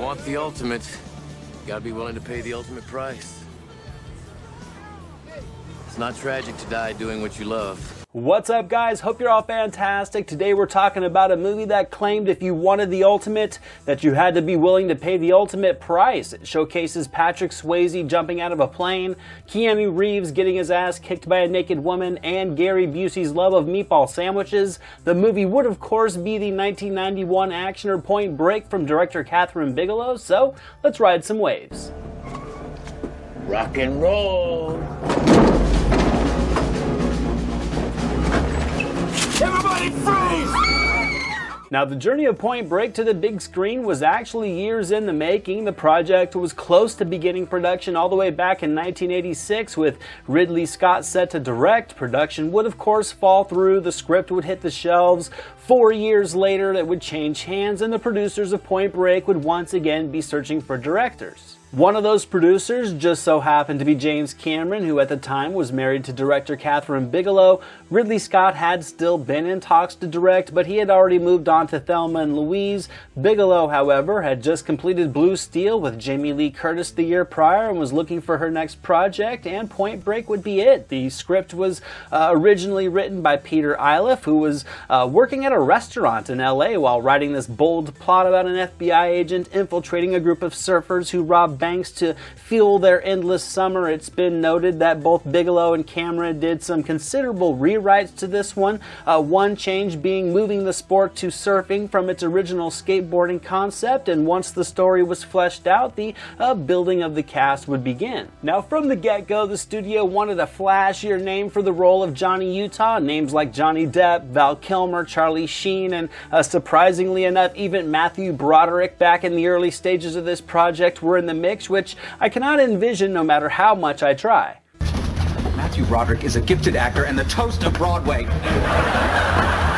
want the ultimate, you gotta be willing to pay the ultimate price. It's not tragic to die doing what you love. What's up, guys? Hope you're all fantastic. Today we're talking about a movie that claimed if you wanted the ultimate, that you had to be willing to pay the ultimate price. It showcases Patrick Swayze jumping out of a plane, Keanu Reeves getting his ass kicked by a naked woman, and Gary Busey's love of meatball sandwiches. The movie would, of course, be the 1991 actioner Point Break from director Kathryn Bigelow, so let's ride some waves. Rock and roll! Everybody freeze! Now, the journey of Point Break to the big screen was actually years in the making. The project was close to beginning production all the way back in 1986 with Ridley Scott set to direct. Production would, of course, fall through. The script would hit the shelves. 4 years later, it would change hands, and the producers of Point Break would once again be searching for directors. One of those producers just so happened to be James Cameron, who at the time was married to director Kathryn Bigelow. Ridley Scott had still been in talks to direct, but he had already moved on to Thelma and Louise. Bigelow, however, had just completed Blue Steel with Jamie Lee Curtis the year prior and was looking for her next project, and Point Break would be it. The script was originally written by Peter Iliff, who was working at a restaurant in LA while writing this bold plot about an FBI agent infiltrating a group of surfers who rob banks to fuel their endless summer. It's been noted that both Bigelow and Cameron did some considerable rewrites to this one. One change being moving the sport to surfing from its original skateboarding concept, and once the story was fleshed out, the building of the cast would begin. Now, from the get-go, the studio wanted a flashier name for the role of Johnny Utah. Names like Johnny Depp, Val Kilmer, Charlie Sheen, and surprisingly enough, even Matthew Broderick back in the early stages of this project were in the mix, which I cannot envision no matter how much I try. Matthew Broderick is a gifted actor and the toast of Broadway.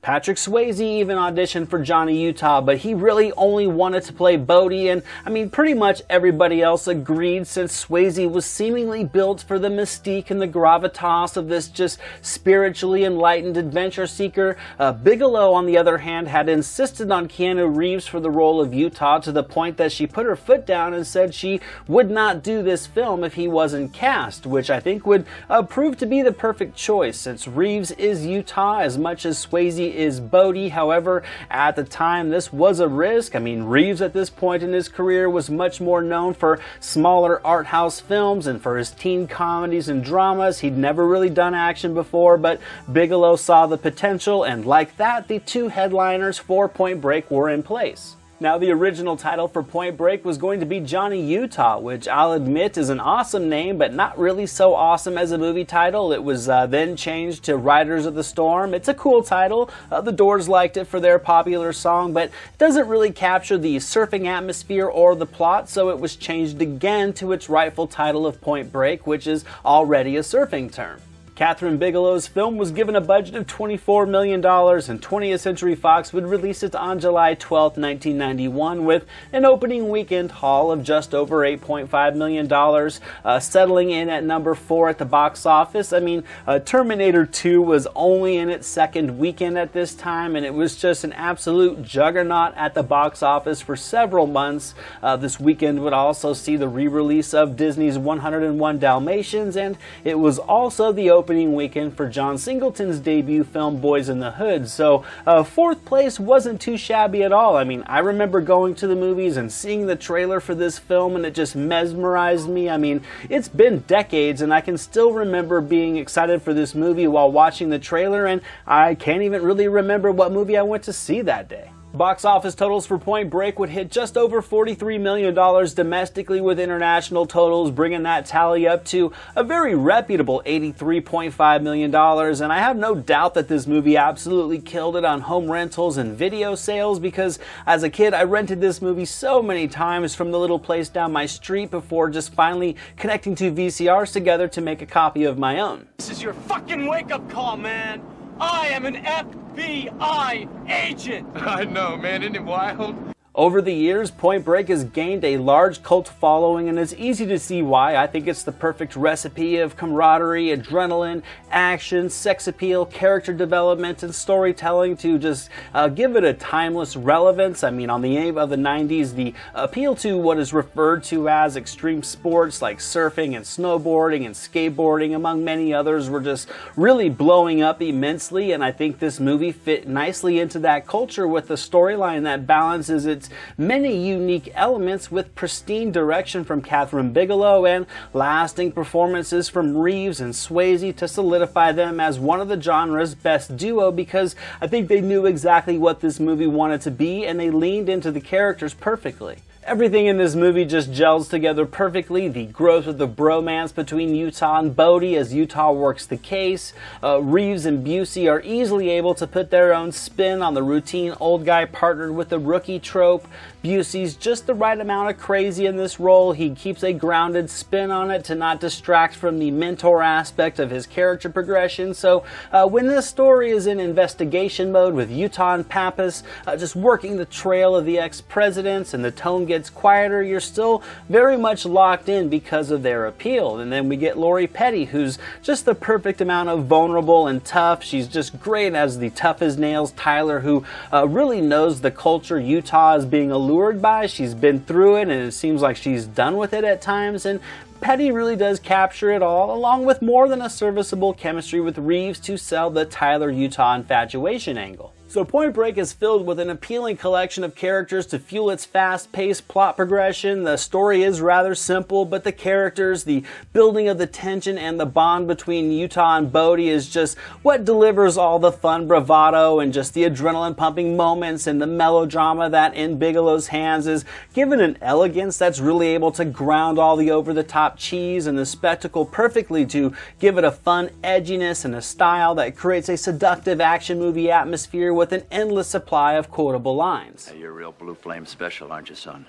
Patrick Swayze even auditioned for Johnny Utah, but he really only wanted to play Bodie, and I mean pretty much everybody else agreed since Swayze was seemingly built for the mystique and the gravitas of this just spiritually enlightened adventure seeker. Bigelow, on the other hand, had insisted on Keanu Reeves for the role of Utah to the point that she put her foot down and said she would not do this film if he wasn't cast, which I think would prove to be the perfect choice since Reeves is Utah as much as Swayze is Bodie. However, at the time, this was a risk. I mean, Reeves at this point in his career was much more known for smaller art house films and for his teen comedies and dramas. He'd never really done action before, but Bigelow saw the potential, and like that, the two headliners for Point Break were in place. Now, the original title for Point Break was going to be Johnny Utah, which I'll admit is an awesome name, but not really so awesome as a movie title. It was then changed to Riders of the Storm. It's a cool title. The Doors liked it for their popular song, but it doesn't really capture the surfing atmosphere or the plot, so it was changed again to its rightful title of Point Break, which is already a surfing term. Kathryn Bigelow's film was given a budget of $24 million, and 20th Century Fox would release it on July 12, 1991, with an opening weekend haul of just over $8.5 million, settling in at number 4 at the box office. I mean, Terminator 2 was only in its second weekend at this time, and it was just an absolute juggernaut at the box office for several months. This weekend would also see the re-release of Disney's 101 Dalmatians, and it was also the opening weekend for John Singleton's debut film Boys in the Hood, so fourth place wasn't too shabby at all. I mean, I remember going to the movies and seeing the trailer for this film, and it just mesmerized me. I mean, it's been decades, and I can still remember being excited for this movie while watching the trailer, and I can't even really remember what movie I went to see that day. Box office totals for Point Break would hit just over $43 million domestically, with international totals bringing that tally up to a very reputable $83.5 million, and I have no doubt that this movie absolutely killed it on home rentals and video sales, because as a kid I rented this movie so many times from the little place down my street before just finally connecting two VCRs together to make a copy of my own. This is your fucking wake-up call, man! I am an FBI agent! I know, man, isn't it wild? Over the years, Point Break has gained a large cult following, and it's easy to see why. I think it's the perfect recipe of camaraderie, adrenaline, action, sex appeal, character development, and storytelling to just give it a timeless relevance. I mean, on the eve of the 90s, the appeal to what is referred to as extreme sports like surfing and snowboarding and skateboarding, among many others, were just really blowing up immensely, and I think this movie fit nicely into that culture with a storyline that balances its many unique elements with pristine direction from Kathryn Bigelow and lasting performances from Reeves and Swayze to solidify them as one of the genre's best duo, because I think they knew exactly what this movie wanted to be and they leaned into the characters perfectly. Everything in this movie just gels together perfectly. The growth of the bromance between Utah and Bodie as Utah works the case. Reeves and Busey are easily able to put their own spin on the routine old guy partnered with the rookie trope. Busey's just the right amount of crazy in this role. He keeps a grounded spin on it to not distract from the mentor aspect of his character progression. So when this story is in investigation mode with Utah and Pappas just working the trail of the ex-presidents and the tone gets quieter, you're still very much locked in because of their appeal. And then we get Lori Petty, who's just the perfect amount of vulnerable and tough. She's just great as the tough as nails Tyler, who really knows the culture Utah is being allured by. She's been through it and it seems like she's done with it at times, and Petty really does capture it all, along with more than a serviceable chemistry with Reeves to sell the Tyler-Utah infatuation angle. So Point Break is filled with an appealing collection of characters to fuel its fast-paced plot progression. The story is rather simple, but the characters, the building of the tension, and the bond between Utah and Bodie is just what delivers all the fun bravado and just the adrenaline-pumping moments, and the melodrama that in Bigelow's hands is given an elegance that's really able to ground all the over-the-top cheese and the spectacle perfectly to give it a fun edginess and a style that creates a seductive action movie atmosphere with an endless supply of quotable lines. Hey, you're a real Blue Flame special, aren't you, son?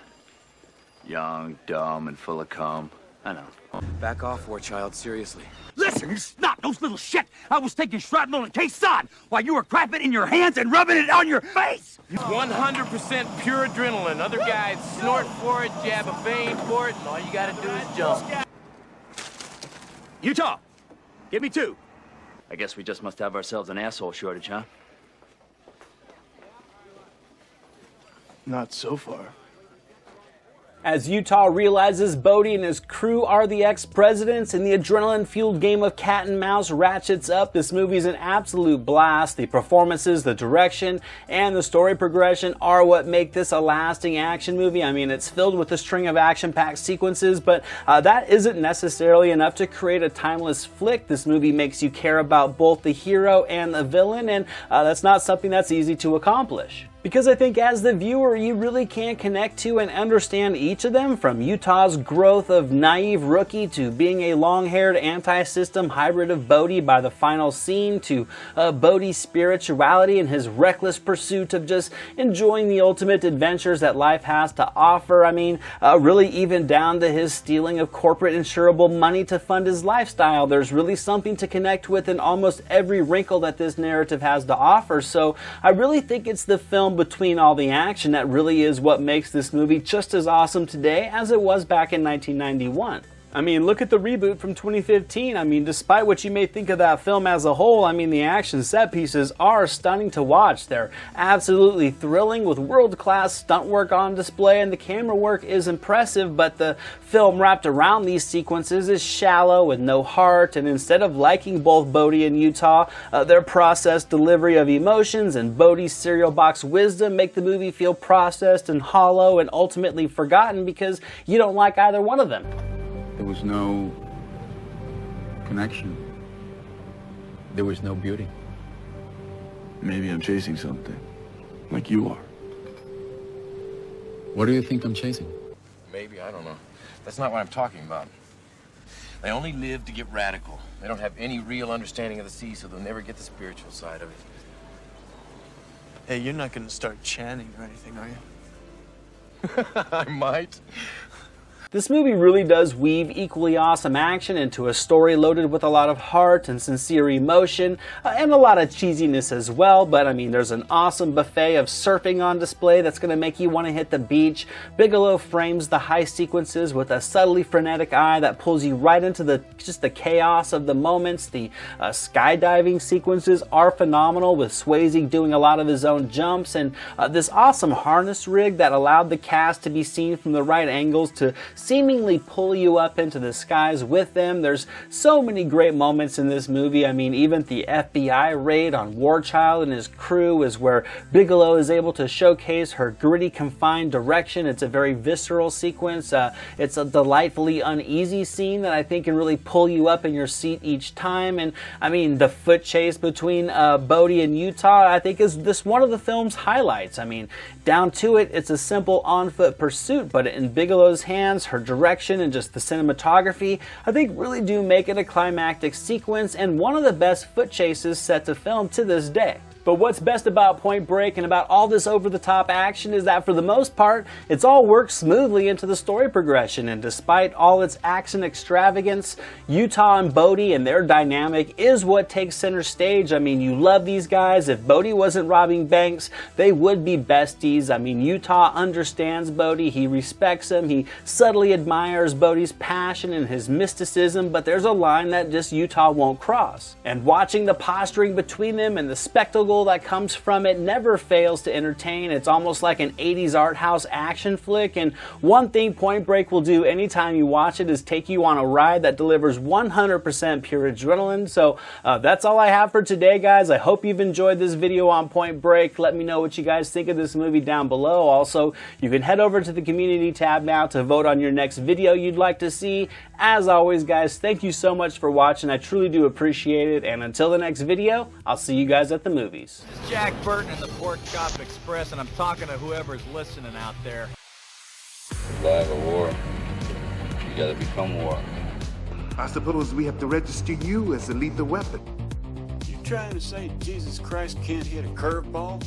Young, dumb, and full of cum. I know. Back off, war child, seriously. Listen, you snot-nosed little shit! I was taking shrapnel and K-Sod while you were crapping in your hands and rubbing it on your face! 100% pure adrenaline. Other guys snort for it, jab a vein for it, and all you gotta do is jump. Utah, give me 2. I guess we just must have ourselves an asshole shortage, huh? Not so far. As Utah realizes Bodie and his crew are the ex-presidents and the adrenaline-fueled game of cat and mouse ratchets up, this movie's an absolute blast. The performances, the direction, and the story progression are what make this a lasting action movie. I mean, it's filled with a string of action-packed sequences, but that isn't necessarily enough to create a timeless flick. This movie makes you care about both the hero and the villain, and that's not something that's easy to accomplish. Because I think as the viewer, you really can't connect to and understand each of them, from Utah's growth of naive rookie to being a long-haired anti-system hybrid of Bodie by the final scene, to Bodie's spirituality and his reckless pursuit of just enjoying the ultimate adventures that life has to offer. I mean, really even down to his stealing of corporate insurable money to fund his lifestyle. There's really something to connect with in almost every wrinkle that this narrative has to offer. So I really think it's the film between all the action that really is what makes this movie just as awesome today as it was back in 1991. I mean, look at the reboot from 2015. I mean, despite what you may think of that film as a whole, I mean, the action set pieces are stunning to watch. They're absolutely thrilling with world-class stunt work on display, and the camera work is impressive, but the film wrapped around these sequences is shallow with no heart, and instead of liking both Bodie and Utah, their processed delivery of emotions and Bodie's cereal box wisdom make the movie feel processed and hollow and ultimately forgotten because you don't like either one of them. There was no connection. There was no beauty. Maybe I'm chasing something, like you are. What do you think I'm chasing? Maybe, I don't know. That's not what I'm talking about. They only live to get radical. They don't have any real understanding of the sea, so they'll never get the spiritual side of it. Hey, you're not gonna start chanting or anything, are you? I might. This movie really does weave equally awesome action into a story loaded with a lot of heart and sincere emotion, and a lot of cheesiness as well, but I mean, there's an awesome buffet of surfing on display that's going to make you want to hit the beach. Bigelow frames the high sequences with a subtly frenetic eye that pulls you right into just the chaos of the moments. The skydiving sequences are phenomenal, with Swayze doing a lot of his own jumps, and this awesome harness rig that allowed the cast to be seen from the right angles to seemingly pull you up into the skies with them. There's so many great moments in this movie. I mean, even the FBI raid on Warchild and his crew is where Bigelow is able to showcase her gritty, confined direction. It's a very visceral sequence. It's a delightfully uneasy scene that I think can really pull you up in your seat each time. And I mean, the foot chase between Bodie and Utah, I think, is this one of the film's highlights. I mean, down to it, it's a simple on-foot pursuit, but in Bigelow's hands, her direction and just the cinematography, I think, really do make it a climactic sequence and one of the best foot chases set to film to this day. But what's best about Point Break and about all this over-the-top action is that for the most part, it's all worked smoothly into the story progression, and despite all its action extravagance, Utah and Bodie and their dynamic is what takes center stage. I mean, you love these guys. If Bodie wasn't robbing banks, they would be besties. I mean, Utah understands Bodie, he respects him, he subtly admires Bodie's passion and his mysticism, but there's a line that just Utah won't cross. And watching the posturing between them and the spectacle that comes from it never fails to entertain. It's almost like an 80s art house action flick, and one thing Point Break will do anytime you watch it is take you on a ride that delivers 100% pure adrenaline. So that's all I have for today, guys. I hope you've enjoyed this video on Point Break. Let me know what you guys think of this movie down below. Also, you can head over to the community tab now to vote on your next video you'd like to see. As always, guys, thank you so much for watching. I truly do appreciate it, and until the next video, I'll see you guys at the movies. This is Jack Burton in the Pork Chop Express, and I'm talking to whoever's listening out there. Survive a war, you gotta become war. I suppose we have to register you as a lethal weapon. You trying to say Jesus Christ can't hit a curveball?